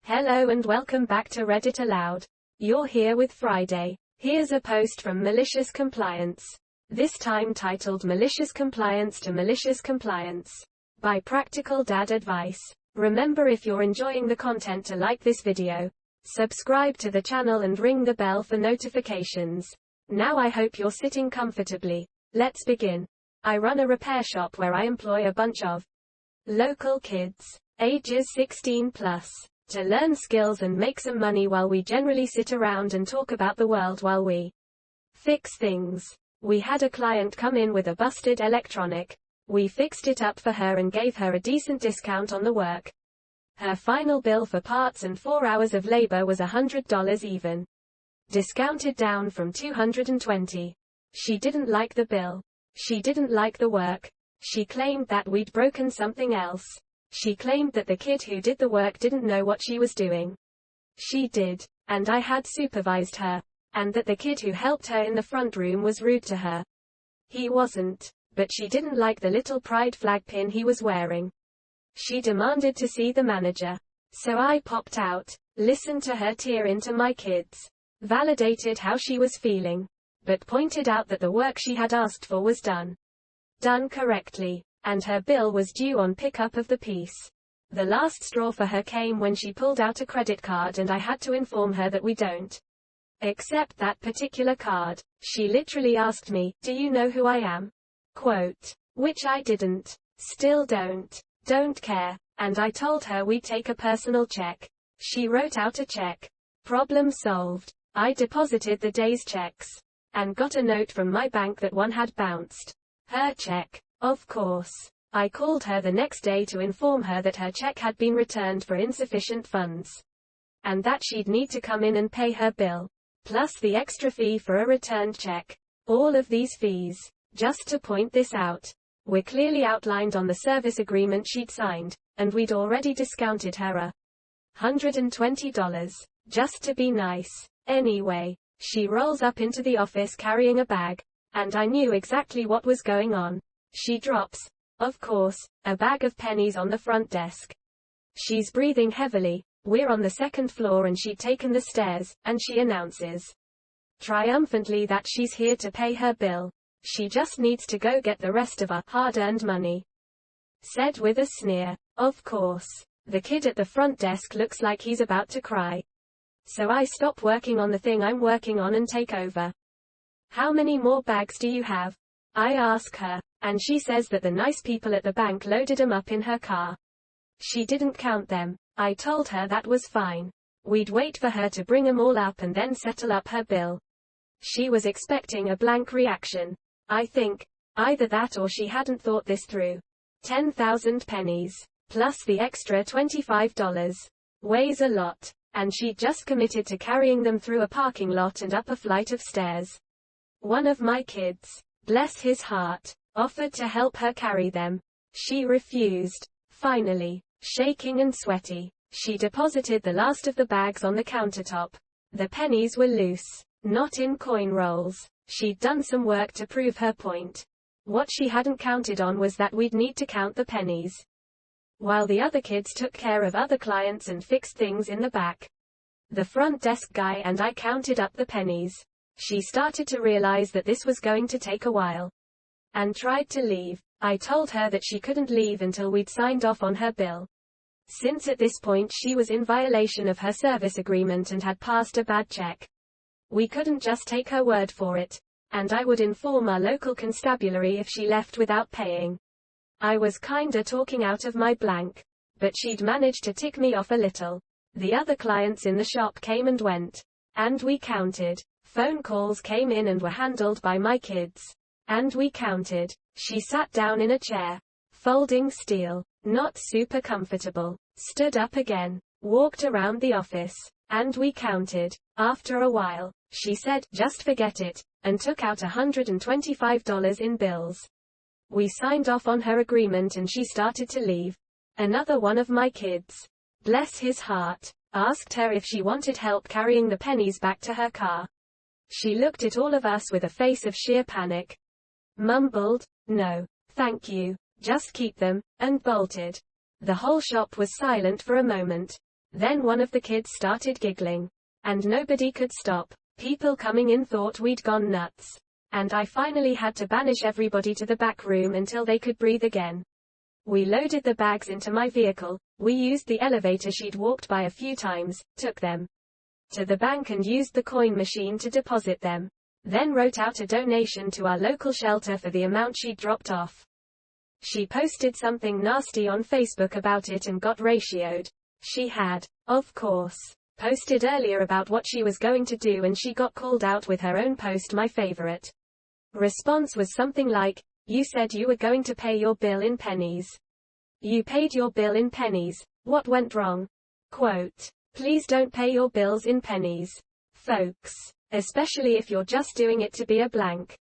Hello and welcome back to Reddit Aloud. You're here with Friday. Here's a post from Malicious Compliance. This time titled Malicious Compliance to Malicious Compliance by PracticalDadAdvice. Remember, if you're enjoying the content, to like this video, subscribe to the channel and ring the bell for notifications. Now I hope you're sitting comfortably. Let's begin. I run a repair shop where I employ a bunch of local kids, ages 16 plus. To learn skills and make some money while we generally sit around and talk about the world while we fix things. We had a client come in with a busted electronic. We fixed it up for her and gave her a decent discount on the work. Her final bill for parts and 4 hours of labor was $100 even. Discounted down from $220. She didn't like the bill. She didn't like the work. She claimed that we'd broken something else. She claimed that the kid who did the work didn't know what she was doing. She did, and I had supervised her, and that the kid who helped her in the front room was rude to her. He wasn't, but she didn't like the little pride flag pin he was wearing. She demanded to see the manager. So I popped out, listened to her tear into my kids, validated how she was feeling, but pointed out that the work she had asked for was done correctly, and her bill was due on pickup of the piece. The last straw for her came when she pulled out a credit card and I had to inform her that we don't accept that particular card. She literally asked me, "Do you know who I am?" Quote. Which I didn't. Still don't care. And I told her we'd take a personal check. She wrote out a check. Problem solved. I deposited the day's checks and got a note from my bank that one had bounced. Her check. Of course. I called her the next day to inform her that her check had been returned for insufficient funds, and that she'd need to come in and pay her bill, plus the extra fee for a returned check. All of these fees, just to point this out, were clearly outlined on the service agreement she'd signed, and we'd already discounted her $120, just to be nice. Anyway, she rolls up into the office carrying a bag, and I knew exactly what was going on. She drops, of course, a bag of pennies on the front desk. She's breathing heavily. We're on the second floor and she'd taken the stairs, and she announces triumphantly that she's here to pay her bill. She just needs to go get the rest of her hard-earned money. Said with a sneer. Of course. The kid at the front desk looks like he's about to cry. So I stop working on the thing I'm working on and take over. How many more bags do you have? I ask her, and she says that the nice people at the bank loaded them up in her car. She didn't count them. I told her that was fine. We'd wait for her to bring them all up and then settle up her bill. She was expecting a blank reaction. I think, either that or she hadn't thought this through. 10,000 pennies, plus the extra $25, weighs a lot, and she'd just committed to carrying them through a parking lot and up a flight of stairs. One of my kids, bless his heart, offered to help her carry them. She refused. Finally, shaking and sweaty, she deposited the last of the bags on the countertop. The pennies were loose, not in coin rolls. She'd done some work to prove her point. What she hadn't counted on was that we'd need to count the pennies, while the other kids took care of other clients and fixed things in the back. The front desk guy and I counted up the pennies. She started to realize that this was going to take a while, and tried to leave. I told her that she couldn't leave until we'd signed off on her bill, since at this point she was in violation of her service agreement and had passed a bad check. We couldn't just take her word for it, and I would inform our local constabulary if she left without paying. I was kinda talking out of my blank, but she'd managed to tick me off a little. The other clients in the shop came and went, and we counted. Phone calls came in and were handled by my kids, and we counted. She sat down in a chair, folding steel, not super comfortable, stood up again, walked around the office, and we counted. After a while, she said, "Just forget it," and took out $125 in bills. We signed off on her agreement and she started to leave. Another one of my kids, bless his heart, asked her if she wanted help carrying the pennies back to her car. She looked at all of us with a face of sheer panic, mumbled, "No, thank you, just keep them," and bolted. The whole shop was silent for a moment. Then one of the kids started giggling. And nobody could stop. People coming in thought we'd gone nuts. And I finally had to banish everybody to the back room until they could breathe again. We loaded the bags into my vehicle. We used the elevator she'd walked by a few times, took them to the bank and used the coin machine to deposit them. Then wrote out a donation to our local shelter for the amount she'd dropped off. She posted something nasty on Facebook about it and got ratioed. She had, of course, posted earlier about what she was going to do and she got called out with her own post. My favorite response was something like, "You said you were going to pay your bill in pennies. You paid your bill in pennies. What went wrong?" Quote, "Please don't pay your bills in pennies, folks. Especially if you're just doing it to be a blank."